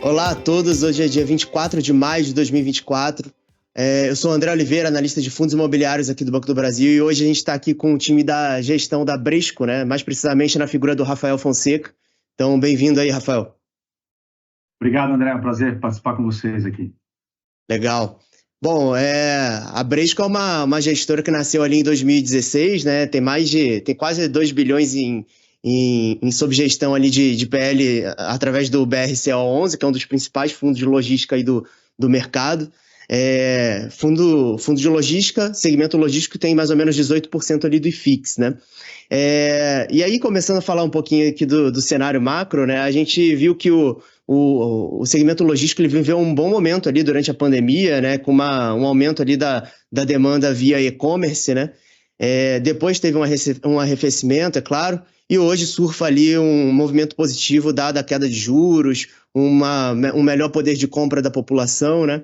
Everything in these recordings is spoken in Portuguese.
Olá a todos, hoje é dia 24 de maio de 2024. Eu sou o André Oliveira, analista de fundos imobiliários aqui do Banco do Brasil, e hoje a gente está aqui com o time da gestão da Bresco, né? Mais precisamente na figura do Rafael Fonseca. Então, bem-vindo aí, Rafael. Obrigado, André, é um prazer participar com vocês aqui. Legal. Bom, a Bresco é uma gestora que nasceu ali em 2016, né? Tem quase 2 bilhões em subgestão ali de PL através do BRCO11, que é um dos principais fundos de logística aí do mercado. Fundo de logística, segmento logístico, tem mais ou menos 18% ali do IFIX, né? E aí, começando a falar um pouquinho aqui do cenário macro, né? A gente viu que o segmento logístico ele viveu um bom momento ali durante a pandemia, né? Com um aumento ali da demanda via e-commerce, né? Depois teve um arrefecimento, é claro, e hoje surfa ali um movimento positivo dada a queda de juros, um melhor poder de compra da população, né?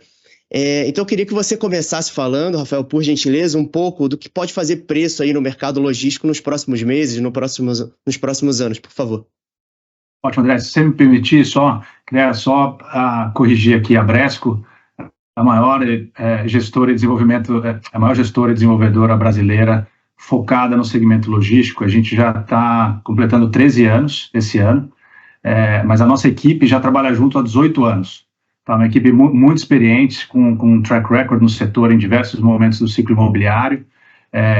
Então eu queria que você começasse falando, Rafael, por gentileza, um pouco do que pode fazer preço aí no mercado logístico nos próximos meses, nos próximos anos, por favor. Ótimo, André, se você me permitir, queria só corrigir aqui a Bresco, a maior gestora de desenvolvimento, a maior gestora e desenvolvedora brasileira focada no segmento logístico. A gente já está completando 13 anos esse ano, mas a nossa equipe já trabalha junto há 18 anos. Tá, uma equipe muito experiente, com um track record no setor em diversos momentos do ciclo imobiliário,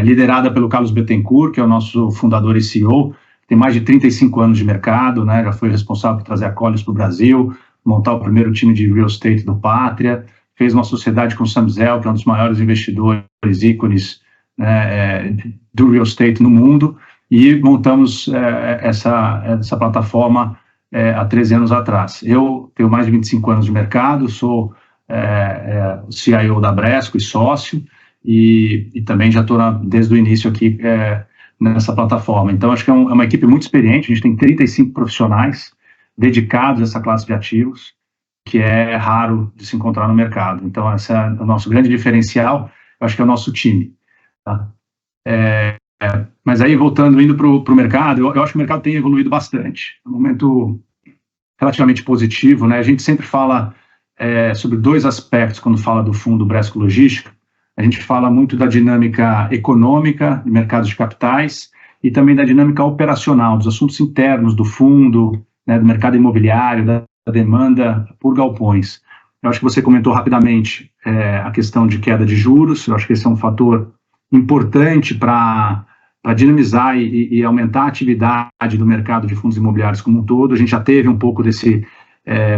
liderada pelo Carlos Bettencourt, que é o nosso fundador e CEO, tem mais de 35 anos de mercado, né, já foi responsável por trazer a Colliers para o Brasil, montar o primeiro time de real estate do Pátria, fez uma sociedade com o Sam Zell, que é um dos maiores investidores ícones do real estate no mundo, e montamos essa plataforma há 13 anos atrás. Eu tenho mais de 25 anos de mercado, sou CIO da Bresco e sócio, e também já estou desde o início aqui nessa plataforma. Então, acho que é uma equipe muito experiente, a gente tem 35 profissionais dedicados a essa classe de ativos, que é raro de se encontrar no mercado. Então, esse é o nosso grande diferencial, eu acho que é o nosso time. Tá? Mas aí, indo para o mercado, eu acho que o mercado tem evoluído bastante. É um momento relativamente positivo, né? A gente sempre fala sobre dois aspectos quando fala do fundo Bresco Logística. A gente fala muito da dinâmica econômica, de mercados de capitais, e também da dinâmica operacional, dos assuntos internos do fundo, né, do mercado imobiliário, da demanda por galpões. Eu acho que você comentou rapidamente a questão de queda de juros. Eu acho que esse é um fator importante para dinamizar e aumentar a atividade do mercado de fundos imobiliários como um todo. A gente já teve um pouco desse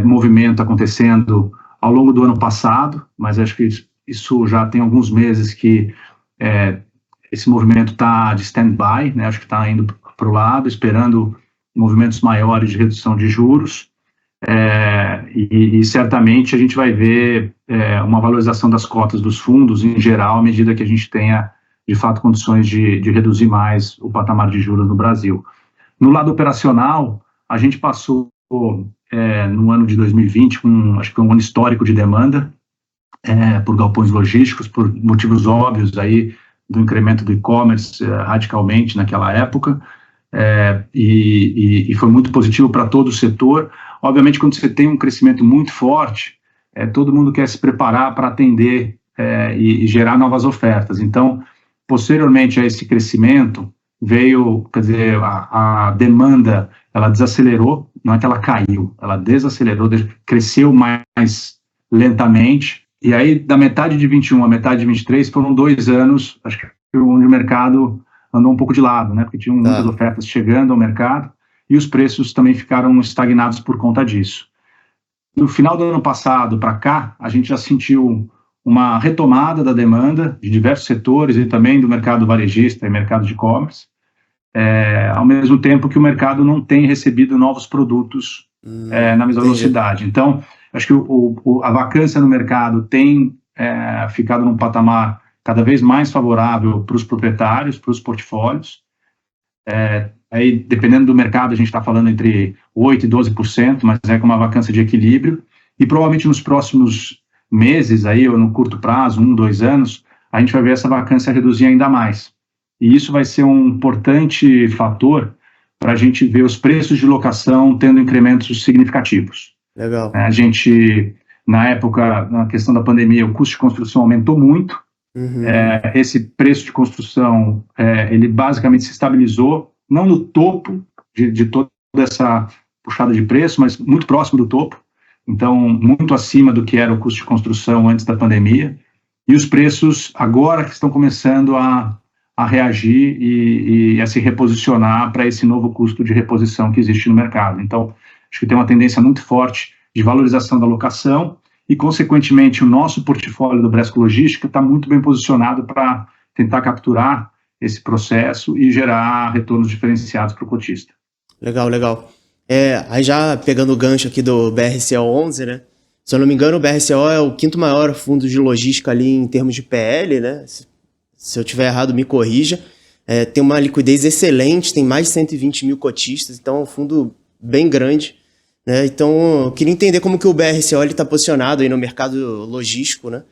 movimento acontecendo ao longo do ano passado, mas acho que isso já tem alguns meses que esse movimento está de stand-by, né? Acho que está indo para o lado, esperando movimentos maiores de redução de juros, e certamente a gente vai ver uma valorização das cotas dos fundos em geral, à medida que a gente tenha de fato, condições de reduzir mais o patamar de juros no Brasil. No lado operacional, a gente passou no ano de 2020, acho que um ano histórico de demanda por galpões logísticos, por motivos óbvios aí do incremento do e-commerce radicalmente naquela época, e foi muito positivo para todo o setor. Obviamente, quando você tem um crescimento muito forte, todo mundo quer se preparar para atender e gerar novas ofertas. Então, posteriormente a esse crescimento, veio, quer dizer, a demanda, ela desacelerou, não é que ela caiu, ela desacelerou, cresceu mais lentamente, e aí da metade de 21 a metade de 23 foram 2 anos, acho que onde o mercado andou um pouco de lado, né, porque tinham muitas ofertas chegando ao mercado, e os preços também ficaram estagnados por conta disso. No final do ano passado para cá, a gente já sentiu uma retomada da demanda de diversos setores e também do mercado varejista e mercado de e-commerce, ao mesmo tempo que o mercado não tem recebido novos produtos na mesma velocidade. Então, acho que a vacância no mercado tem ficado num patamar cada vez mais favorável para os proprietários, para os portfólios. Aí, dependendo do mercado, a gente está falando entre 8% e 12%, mas com uma vacância de equilíbrio, e provavelmente nos próximos meses, aí, ou no curto prazo, 1, 2 anos, a gente vai ver essa vacância reduzir ainda mais. E isso vai ser um importante fator para a gente ver os preços de locação tendo incrementos significativos. Legal. A gente, na época, na questão da pandemia, o custo de construção aumentou muito. Uhum. Esse preço de construção, ele basicamente se estabilizou, não no topo de toda essa puxada de preço, mas muito próximo do topo. Então, muito acima do que era o custo de construção antes da pandemia. E os preços agora que estão começando a reagir e a se reposicionar para esse novo custo de reposição que existe no mercado. Então, acho que tem uma tendência muito forte de valorização da locação e, consequentemente, o nosso portfólio do Bresco Logística está muito bem posicionado para tentar capturar esse processo e gerar retornos diferenciados para o cotista. Legal, legal. Aí já pegando o gancho aqui do BRCO 11, né? Se eu não me engano, o BRCO é o quinto maior fundo de logística ali em termos de PL, né? Se eu tiver errado, me corrija. Tem uma liquidez excelente, tem mais de 120 mil cotistas, então é um fundo bem grande, né? Então, eu queria entender como que o BRCO está posicionado aí no mercado logístico, né?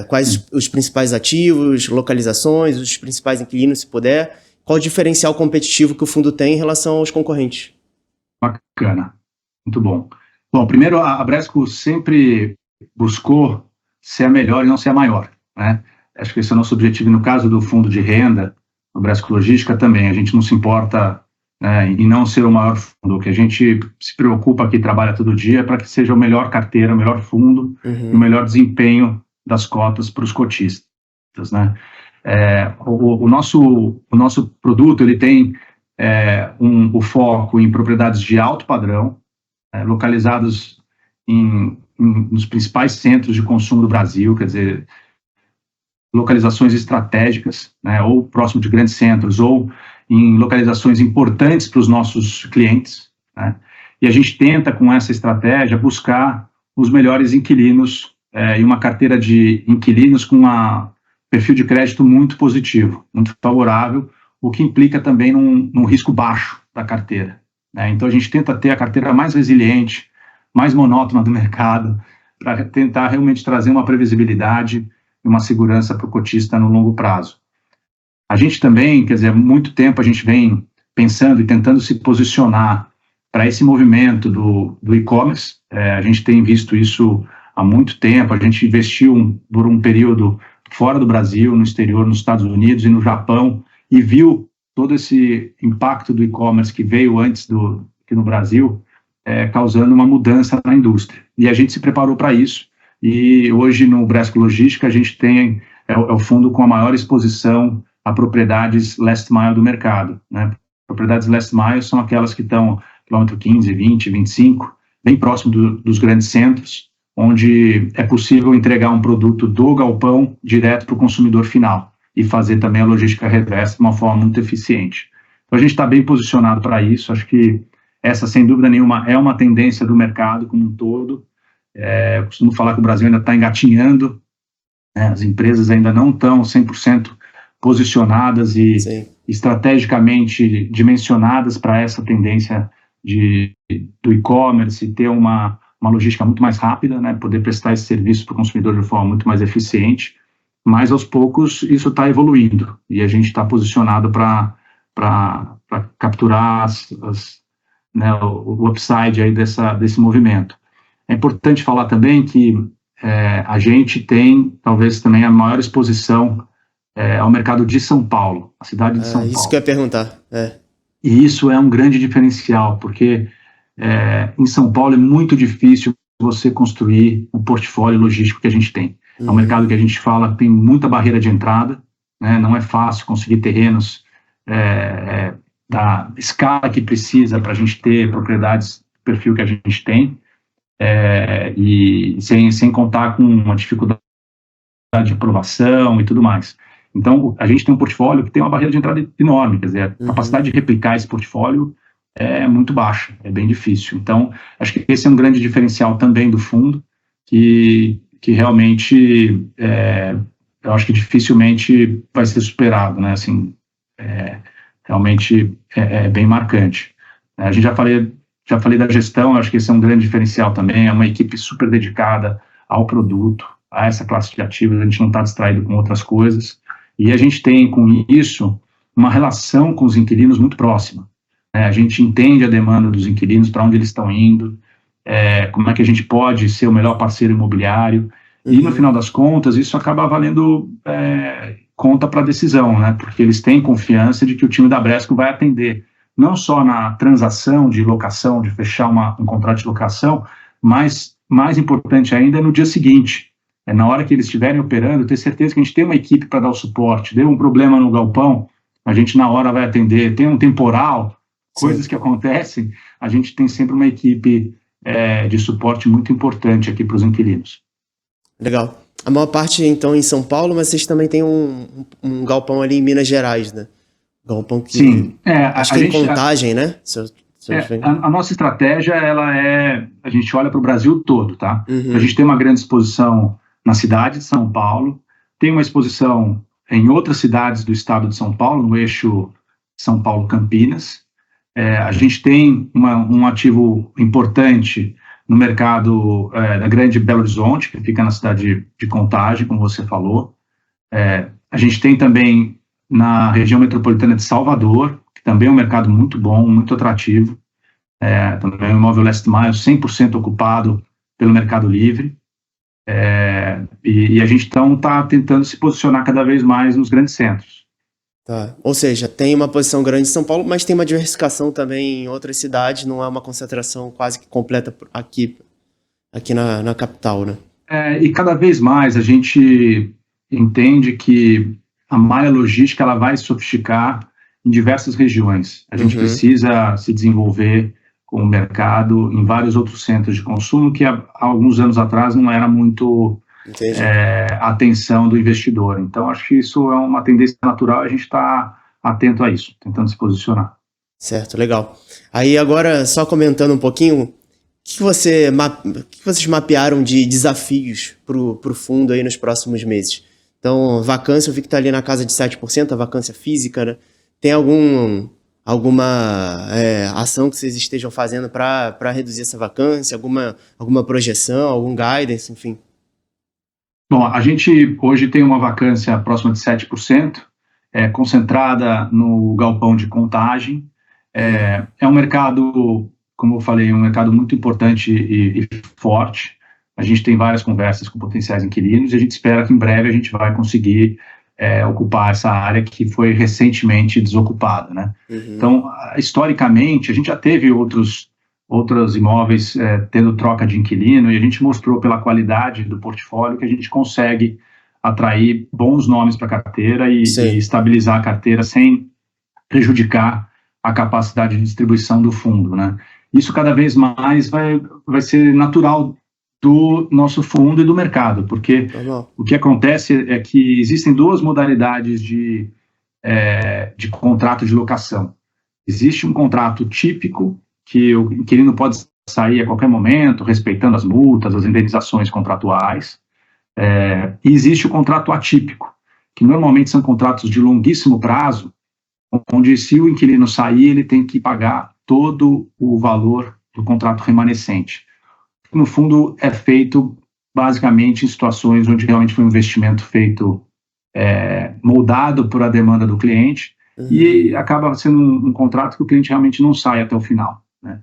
Quais os principais ativos, localizações, os principais inquilinos, se puder. Qual o diferencial competitivo que o fundo tem em relação aos concorrentes? Bacana, muito bom. Bom, primeiro, a Bresco sempre buscou ser a melhor e não ser a maior, né? Acho que esse é o nosso objetivo. No caso do fundo de renda, o Bresco Logística também, a gente não se importa, né, em não ser o maior fundo. O que a gente se preocupa aqui, trabalha todo dia, é para que seja o melhor carteira, o melhor fundo, e o melhor desempenho das cotas para os cotistas, né? O nosso produto, ele tem o foco em propriedades de alto padrão, localizados nos principais centros de consumo do Brasil, quer dizer, localizações estratégicas, né, ou próximo de grandes centros, ou em localizações importantes para os nossos clientes, né? E a gente tenta, com essa estratégia, buscar os melhores inquilinos e uma carteira de inquilinos com um perfil de crédito muito positivo, muito favorável, o que implica também num risco baixo da carteira, né? Então, a gente tenta ter a carteira mais resiliente, mais monótona do mercado, para tentar realmente trazer uma previsibilidade e uma segurança para o cotista no longo prazo. A gente também, quer dizer, há muito tempo a gente vem pensando e tentando se posicionar para esse movimento do e-commerce. A gente tem visto isso há muito tempo, a gente investiu por um período fora do Brasil, no exterior, nos Estados Unidos e no Japão, e viu todo esse impacto do e-commerce que veio antes aqui no Brasil, causando uma mudança na indústria. E a gente se preparou para isso, e hoje no Bresco Logística a gente tem o fundo com a maior exposição a propriedades last mile do mercado, né? Propriedades last mile são aquelas que estão quilômetro 15, 20, 25, bem próximo dos grandes centros, onde é possível entregar um produto do galpão direto para o consumidor final e fazer também a logística reversa de uma forma muito eficiente. Então a gente está bem posicionado para isso. Acho que essa, sem dúvida nenhuma, é uma tendência do mercado como um todo. Eu costumo falar que o Brasil ainda está engatinhando, né? As empresas ainda não estão 100% posicionadas e Sim. estrategicamente dimensionadas para essa tendência do e-commerce e ter uma logística muito mais rápida, né? Poder prestar esse serviço para o consumidor de forma muito mais eficiente, mas aos poucos isso está evoluindo e a gente está posicionado para capturar né, o upside aí desse movimento. É importante falar também que a gente tem, talvez também, a maior exposição ao mercado de São Paulo, a cidade de São Paulo. Isso que eu ia perguntar. E isso é um grande diferencial, porque em São Paulo é muito difícil você construir o portfólio logístico que a gente tem. É um mercado que a gente fala que tem muita barreira de entrada, né? Não é fácil conseguir terrenos da escala que precisa para a gente ter propriedades do perfil que a gente tem, e sem contar com uma dificuldade de aprovação e tudo mais. Então, a gente tem um portfólio que tem uma barreira de entrada enorme, quer dizer, a capacidade de replicar esse portfólio é muito baixa, é bem difícil. Então, acho que esse é um grande diferencial também do fundo, que realmente eu acho que dificilmente vai ser superado, né? Assim, realmente é bem marcante. A gente já falei da gestão, acho que esse é um grande diferencial também, é uma equipe super dedicada ao produto, a essa classe de ativos, a gente não está distraído com outras coisas, e a gente tem com isso uma relação com os inquilinos muito próxima, né? A gente entende a demanda dos inquilinos, para onde eles estão indo, como é que a gente pode ser o melhor parceiro imobiliário. E no final das contas, isso acaba valendo conta para a decisão, né? Porque eles têm confiança de que o time da Bresco vai atender, não só na transação de locação, de fechar um contrato de locação, mas mais importante ainda é no dia seguinte. Na hora que eles estiverem operando, ter certeza que a gente tem uma equipe para dar o suporte. Deu um problema no galpão, a gente na hora vai atender. Tem um temporal, coisas que acontecem, a gente tem sempre uma equipe de suporte muito importante aqui para os inquilinos. Legal. A maior parte, então, em São Paulo, mas vocês também têm um galpão ali em Minas Gerais, né? Galpão que... Sim. Acho que tem Contagem, né? A nossa estratégia, a gente olha para o Brasil todo, tá? A gente tem uma grande exposição na cidade de São Paulo, tem uma exposição em outras cidades do estado de São Paulo, no eixo São Paulo-Campinas. A gente tem um ativo importante no mercado da Grande Belo Horizonte, que fica na cidade de Contagem, como você falou. A gente tem também na região metropolitana de Salvador, que também é um mercado muito bom, muito atrativo. Também o imóvel last mile 100% ocupado pelo Mercado Livre. E a gente então está tentando se posicionar cada vez mais nos grandes centros. Tá. Ou seja, tem uma posição grande em São Paulo, mas tem uma diversificação também em outras cidades, não é uma concentração quase que completa aqui na capital, né? E cada vez mais a gente entende que a malha logística ela vai se sofisticar em diversas regiões. A gente precisa se desenvolver com o mercado em vários outros centros de consumo que há alguns anos atrás não era muito a atenção do investidor. Então, acho que isso é uma tendência natural, a gente está atento a isso, tentando se posicionar. Certo, legal. Aí agora, só comentando um pouquinho, o que vocês mapearam de desafios para o fundo aí nos próximos meses? Então, vacância, eu vi que está ali na casa de 7%, a vacância física, né? Tem alguma ação que vocês estejam fazendo para reduzir essa vacância? Alguma projeção, algum guidance, enfim? Bom, a gente hoje tem uma vacância próxima de 7%, concentrada no galpão de Contagem. É um mercado, como eu falei, um mercado muito importante e forte. A gente tem várias conversas com potenciais inquilinos e a gente espera que em breve a gente vai conseguir ocupar essa área que foi recentemente desocupada, né? Então, historicamente, a gente já teve outros imóveis tendo troca de inquilino e a gente mostrou pela qualidade do portfólio que a gente consegue atrair bons nomes para a carteira e estabilizar a carteira sem prejudicar a capacidade de distribuição do fundo, né? Isso cada vez mais vai ser natural do nosso fundo e do mercado, porque o que acontece é que existem duas modalidades de contrato de locação. Existe um contrato típico, que o inquilino pode sair a qualquer momento, respeitando as multas, as indenizações contratuais, e existe o contrato atípico, que normalmente são contratos de longuíssimo prazo, onde se o inquilino sair, ele tem que pagar todo o valor do contrato remanescente. No fundo, é feito basicamente em situações onde realmente foi um investimento feito, moldado por a demanda do cliente, e acaba sendo um contrato que o cliente realmente não sai até o final, né?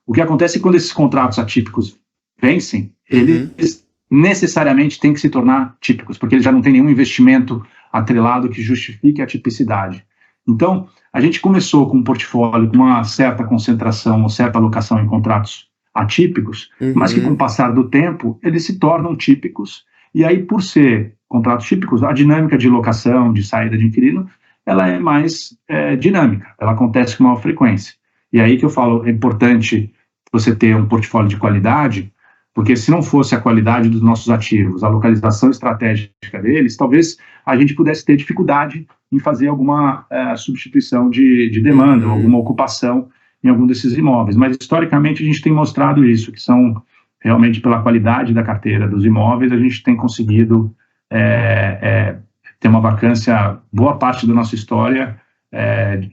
O que acontece é que quando esses contratos atípicos vencem, eles necessariamente têm que se tornar típicos, porque eles já não têm nenhum investimento atrelado que justifique a tipicidade. Então, a gente começou com um portfólio com uma certa concentração, uma certa alocação em contratos atípicos, mas que com o passar do tempo, eles se tornam típicos, e aí por ser contratos típicos, a dinâmica de locação, de saída de inquilino, ela é mais dinâmica, ela acontece com maior frequência. E aí que eu falo, é importante você ter um portfólio de qualidade, porque se não fosse a qualidade dos nossos ativos, a localização estratégica deles, talvez a gente pudesse ter dificuldade em fazer alguma substituição de demanda, ou alguma ocupação em algum desses imóveis. Mas, historicamente, a gente tem mostrado isso, que são realmente pela qualidade da carteira dos imóveis, a gente tem conseguido ter uma vacância, boa parte da nossa história,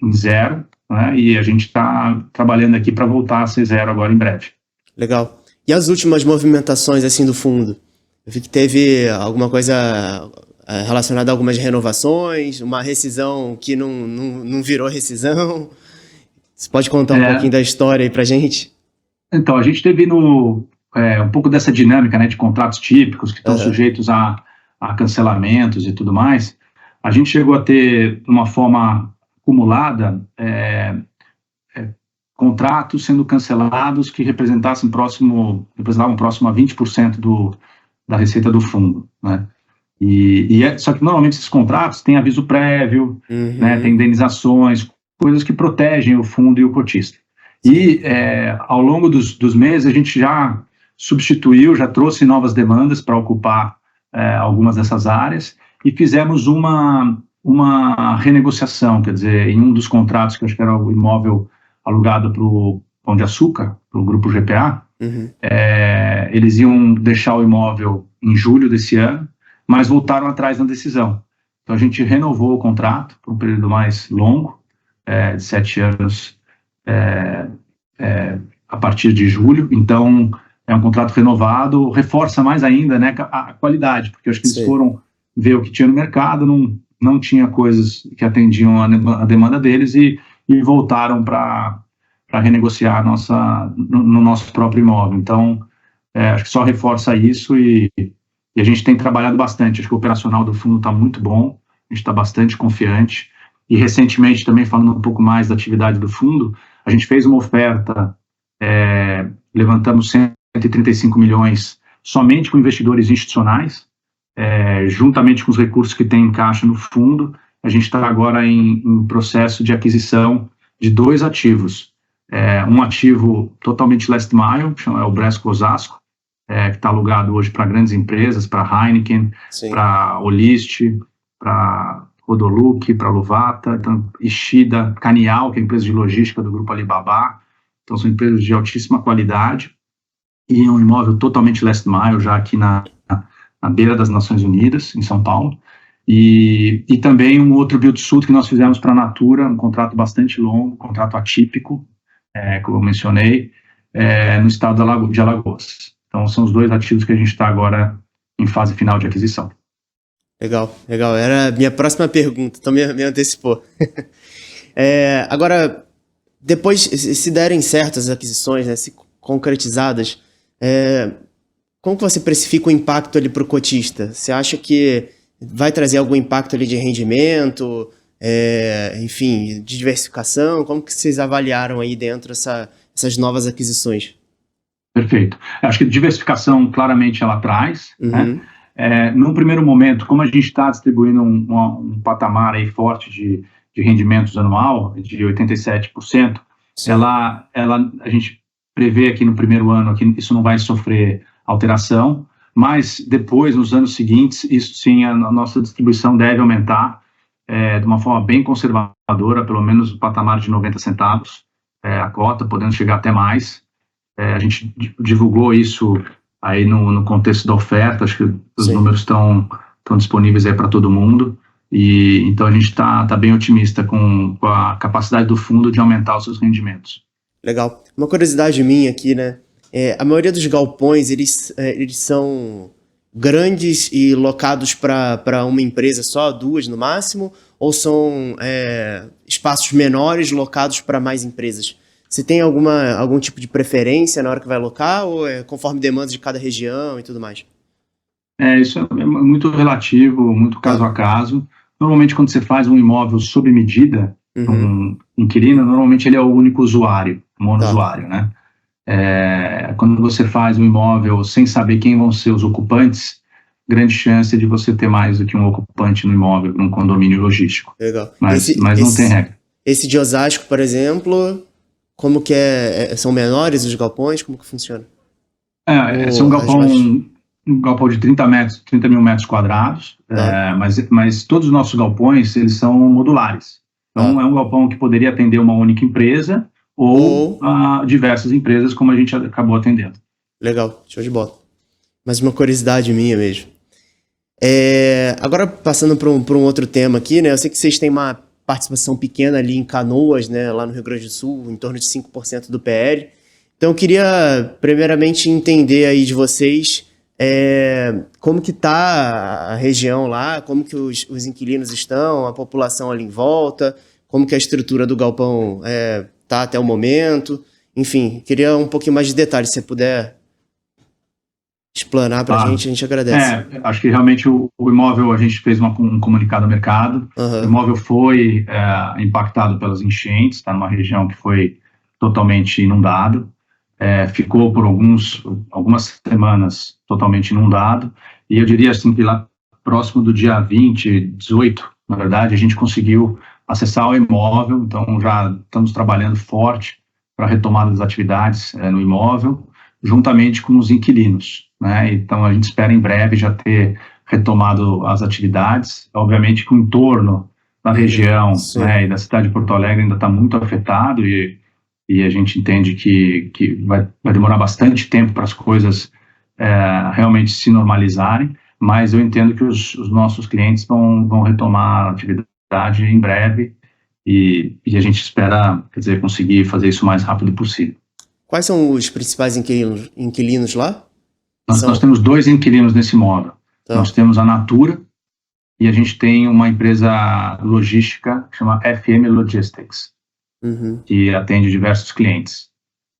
em zero, né? E a gente está trabalhando aqui para voltar a ser zero agora em breve. Legal. E as últimas movimentações assim do fundo? Eu vi que teve alguma coisa relacionada a algumas renovações, uma rescisão que não virou rescisão. Você pode contar um pouquinho da história aí pra gente? Então, a gente teve um pouco dessa dinâmica, né, de contratos típicos que estão sujeitos a cancelamentos e tudo mais. A gente chegou a ter, de uma forma acumulada, contratos sendo cancelados que representavam próximo a 20% da receita do fundo, né? Só que normalmente esses contratos têm aviso prévio, né, tem indenizações, coisas que protegem o fundo e o cotista. E ao longo dos meses a gente já substituiu, já trouxe novas demandas para ocupar algumas dessas áreas e fizemos uma renegociação, quer dizer, em um dos contratos, que eu acho que era o imóvel alugado para o Pão de Açúcar, para o Grupo GPA, eles iam deixar o imóvel em julho desse ano, mas voltaram atrás na decisão. Então a gente renovou o contrato por um período mais longo, de 7 anos, a partir de julho. Então é um contrato renovado, reforça mais ainda, né, a qualidade, porque eu acho que eles foram ver o que tinha no mercado, não tinha coisas que atendiam a demanda deles e voltaram para renegociar no nosso próprio imóvel. Então, acho que só reforça isso e a gente tem trabalhado bastante. Acho que o operacional do fundo está muito bom, a gente está bastante confiante. E recentemente, também falando um pouco mais da atividade do fundo, a gente fez uma oferta, levantamos 135 milhões somente com investidores institucionais, juntamente com os recursos que tem em caixa no fundo. A gente está agora em processo de aquisição de 2 ativos. Um ativo totalmente last mile, que é o Bresco Osasco, que está alugado hoje para grandes empresas, para Heineken, para Olist, para Rodoluc, para Luvata, então, Ishida, Canial, que é a empresa de logística do Grupo Alibaba. Então são empresas de altíssima qualidade e um imóvel totalmente last mile, já aqui na beira das Nações Unidas, em São Paulo. E também um outro build-to-suit que nós fizemos para a Natura, um contrato bastante longo, um contrato atípico, como eu mencionei, no estado de Alagoas. Então, são os 2 ativos que a gente está agora em fase final de aquisição. Legal. Era a minha próxima pergunta, então me antecipou. Agora, depois, se derem certas aquisições, né, se concretizadas, como que você precifica o impacto ali para o cotista? Você acha que vai trazer algum impacto ali de rendimento, enfim, de diversificação? Como que vocês avaliaram aí dentro essas novas aquisições? Perfeito. Acho que diversificação, claramente, ela traz, né? Num primeiro momento, como a gente está distribuindo um patamar aí forte de rendimentos anual, de 87%, a gente prevê aqui no primeiro ano que isso não vai sofrer alteração, mas depois, nos anos seguintes, isso sim, a nossa distribuição deve aumentar de uma forma bem conservadora, pelo menos o patamar de 90 centavos, a cota, podendo chegar até mais. A gente divulgou isso aí no contexto da oferta, acho que os números estão disponíveis aí para todo mundo, e então a gente está bem otimista com a capacidade do fundo de aumentar os seus rendimentos. Legal. Uma curiosidade minha aqui, né? A maioria dos galpões, eles são grandes e locados para uma empresa só, 2 no máximo, ou são espaços menores locados para mais empresas? Você tem algum tipo de preferência na hora que vai alocar, ou é conforme demandas de cada região e tudo mais? Isso é muito relativo, muito caso a caso. Normalmente, quando você faz um imóvel sob medida, um inquilino, normalmente ele é o único usuário, mono-usuário, né? Quando você faz um imóvel sem saber quem vão ser os ocupantes, grande chance de você ter mais do que um ocupante no imóvel, num condomínio logístico. Legal. Mas não tem regra. Esse de Osasco, por exemplo, como que são menores os galpões? Como que funciona? Esse é um galpão de 30 mil metros quadrados, mas todos os nossos galpões, eles são modulares. Então, é um galpão que poderia atender uma única empresa ou diversas empresas, como a gente acabou atendendo. Legal, show de bola. Mas uma curiosidade minha mesmo. Agora, passando para um outro tema aqui, né? Eu sei que vocês têm uma participação pequena ali em Canoas, né? Lá no Rio Grande do Sul, em torno de 5% do PL. Então, eu queria, primeiramente, entender aí de vocês como que está a região lá, como que os inquilinos estão, a população ali em volta, como que a estrutura do galpão está até o momento. Enfim, queria um pouquinho mais de detalhes, se você puder explanar para a gente agradece. Acho que realmente o imóvel, a gente fez um comunicado ao mercado, o imóvel foi impactado pelas enchentes, está numa região que foi totalmente inundado, ficou por algumas semanas totalmente inundado, e eu diria assim que lá próximo do dia 20, 18, na verdade, a gente conseguiu acessar o imóvel, então já estamos trabalhando forte para a retomada das atividades no imóvel, juntamente com os inquilinos, né? Então a gente espera em breve já ter retomado as atividades, obviamente que o entorno da região, né, e da cidade de Porto Alegre ainda está muito afetado e a gente entende que vai demorar bastante tempo para as coisas realmente se normalizarem, mas eu entendo que os nossos clientes vão retomar a atividade em breve e a gente espera, conseguir fazer isso o mais rápido possível. Quais são os principais inquilinos lá? Nós temos 2 inquilinos nesse imóvel. Tá. Nós temos a Natura e a gente tem uma empresa logística que chama FM Logistics, que atende diversos clientes.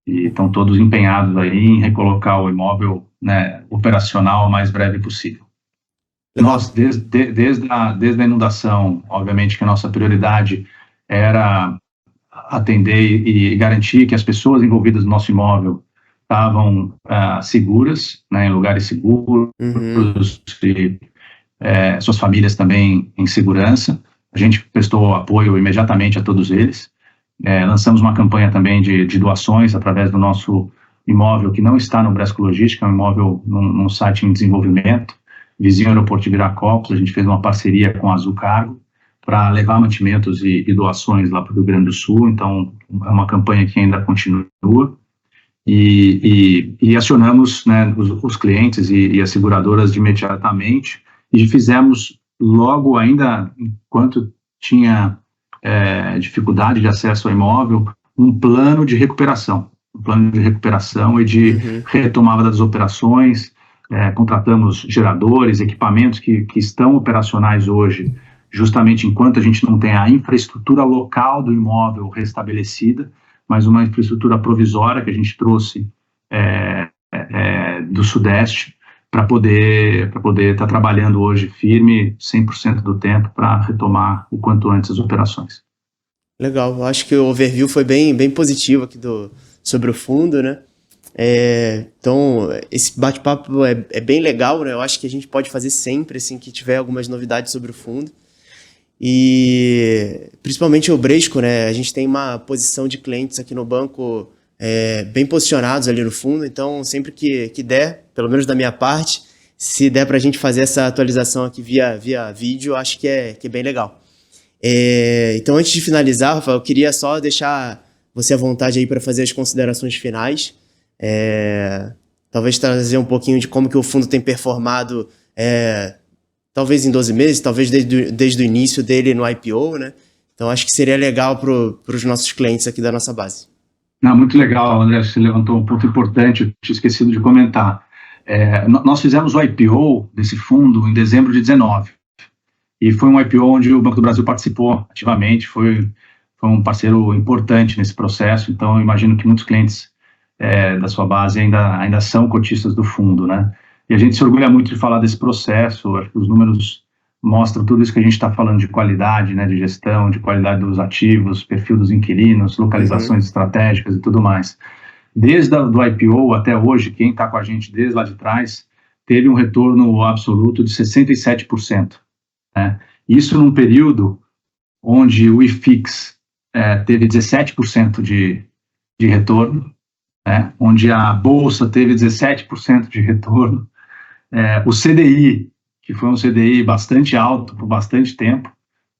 E estão todos empenhados aí em recolocar o imóvel, né, operacional o mais breve possível. Legal. Nós, desde a inundação, obviamente que a nossa prioridade era atender e garantir que as pessoas envolvidas no nosso imóvel estavam seguras, né, em lugares seguros, e suas famílias também em segurança. A gente prestou apoio imediatamente a todos eles. Lançamos uma campanha também de doações através do nosso imóvel, que não está no Bresco Logística, é um imóvel num site em desenvolvimento, vizinho ao aeroporto de Viracopos. A gente fez uma parceria com a Azul Cargo para levar mantimentos e doações lá para o Rio Grande do Sul, então é uma campanha que ainda continua, e acionamos, né, os clientes e as seguradoras imediatamente, e fizemos logo, ainda enquanto tinha dificuldade de acesso ao imóvel, um plano de recuperação e de retomada das operações. Contratamos geradores, equipamentos que estão operacionais hoje, justamente enquanto a gente não tem a infraestrutura local do imóvel restabelecida, mas uma infraestrutura provisória que a gente trouxe do Sudeste para poder estar trabalhando hoje firme 100% do tempo para retomar o quanto antes as operações. Legal, eu acho que o overview foi bem positivo aqui sobre o fundo, né? Então, esse bate-papo é bem legal, né? Eu acho que a gente pode fazer sempre, assim, que tiver algumas novidades sobre o fundo. E principalmente o Bresco, né? A gente tem uma posição de clientes aqui no banco bem posicionados ali no fundo, então sempre que der, pelo menos da minha parte, se der para a gente fazer essa atualização aqui via vídeo, acho que é bem legal. Então, antes de finalizar, Rafael, eu queria só deixar você à vontade aí para fazer as considerações finais, talvez trazer um pouquinho de como que o fundo tem performado, talvez em 12 meses, talvez desde o início dele no IPO, né? Então, acho que seria legal para os nossos clientes aqui da nossa base. Não, muito legal, André, você levantou um ponto importante, eu tinha esquecido de comentar. Nós fizemos o IPO desse fundo em dezembro de 2019, e foi um IPO onde o Banco do Brasil participou ativamente, foi um parceiro importante nesse processo, então eu imagino que muitos clientes da sua base ainda são cotistas do fundo, né? E a gente se orgulha muito de falar desse processo. Acho que os números mostram tudo isso que a gente está falando de qualidade, né, de gestão, de qualidade dos ativos, perfil dos inquilinos, localizações estratégicas e tudo mais. Desde o IPO até hoje, quem está com a gente desde lá de trás, teve um retorno absoluto de 67%. Né? Isso num período onde o IFIX teve 17% de retorno, né? Onde a Bolsa teve 17% de retorno, o CDI, que foi um CDI bastante alto por bastante tempo,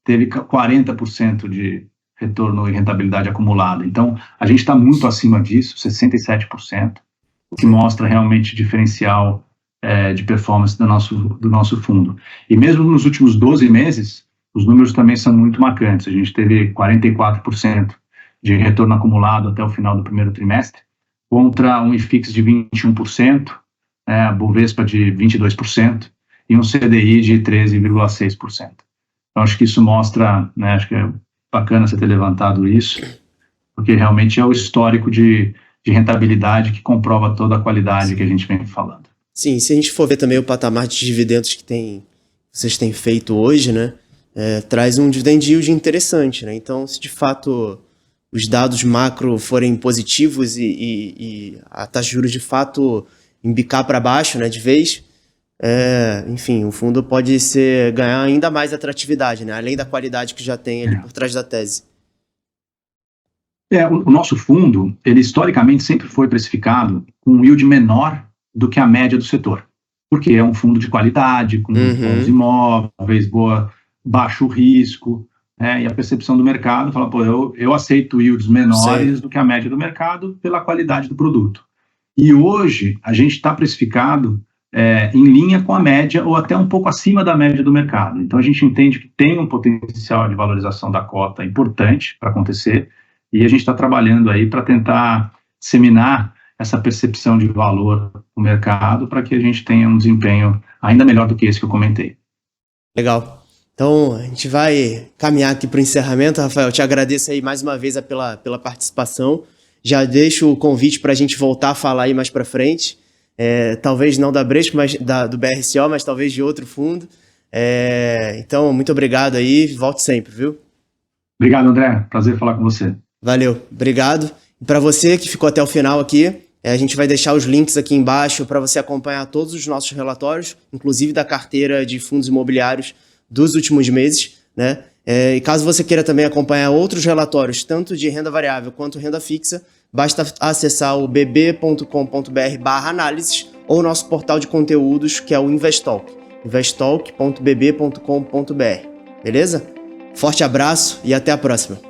teve 40% de retorno e rentabilidade acumulada. Então, a gente está muito acima disso, 67%, o que mostra realmente diferencial de performance do nosso fundo. E mesmo nos últimos 12 meses, os números também são muito marcantes. A gente teve 44% de retorno acumulado até o final do primeiro trimestre, contra um IFIX de 21%, a Bovespa de 22% e um CDI de 13,6%. Então, acho que isso mostra, né, acho que é bacana você ter levantado isso, porque realmente é o histórico de de rentabilidade que comprova toda a qualidade que a gente vem falando. Sim, se a gente for ver também o patamar de dividendos que vocês têm feito hoje, né, traz um dividend yield interessante, né? Então, se de fato os dados macro forem positivos e a taxa de juros de fato embicar para baixo, né, de vez, enfim, o fundo pode ganhar ainda mais atratividade, né, além da qualidade que já tem ali por trás da tese. O nosso fundo, ele historicamente sempre foi precificado com um yield menor do que a média do setor, porque é um fundo de qualidade, com bons imóveis, baixo risco, e a percepção do mercado fala, eu aceito yields menores do que a média do mercado pela qualidade do produto. E hoje a gente está precificado em linha com a média ou até um pouco acima da média do mercado. Então a gente entende que tem um potencial de valorização da cota importante para acontecer, e a gente está trabalhando aí para tentar disseminar essa percepção de valor no mercado para que a gente tenha um desempenho ainda melhor do que esse que eu comentei. Legal. Então, a gente vai caminhar aqui para o encerramento. Rafael, te agradeço aí mais uma vez pela participação. Já deixo o convite para a gente voltar a falar aí mais para frente. Talvez não da Bradesco, mas do BRCO, mas talvez de outro fundo. Então, muito obrigado aí. Volte sempre, viu? Obrigado, André. Prazer falar com você. Valeu. Obrigado. E para você que ficou até o final aqui, a gente vai deixar os links aqui embaixo para você acompanhar todos os nossos relatórios, inclusive da carteira de fundos imobiliários dos últimos meses, né? E caso você queira também acompanhar outros relatórios, tanto de renda variável quanto renda fixa, basta acessar o bb.com.br/análises ou o nosso portal de conteúdos, que é o Investalk, investalk.bb.com.br. Beleza? Forte abraço e até a próxima.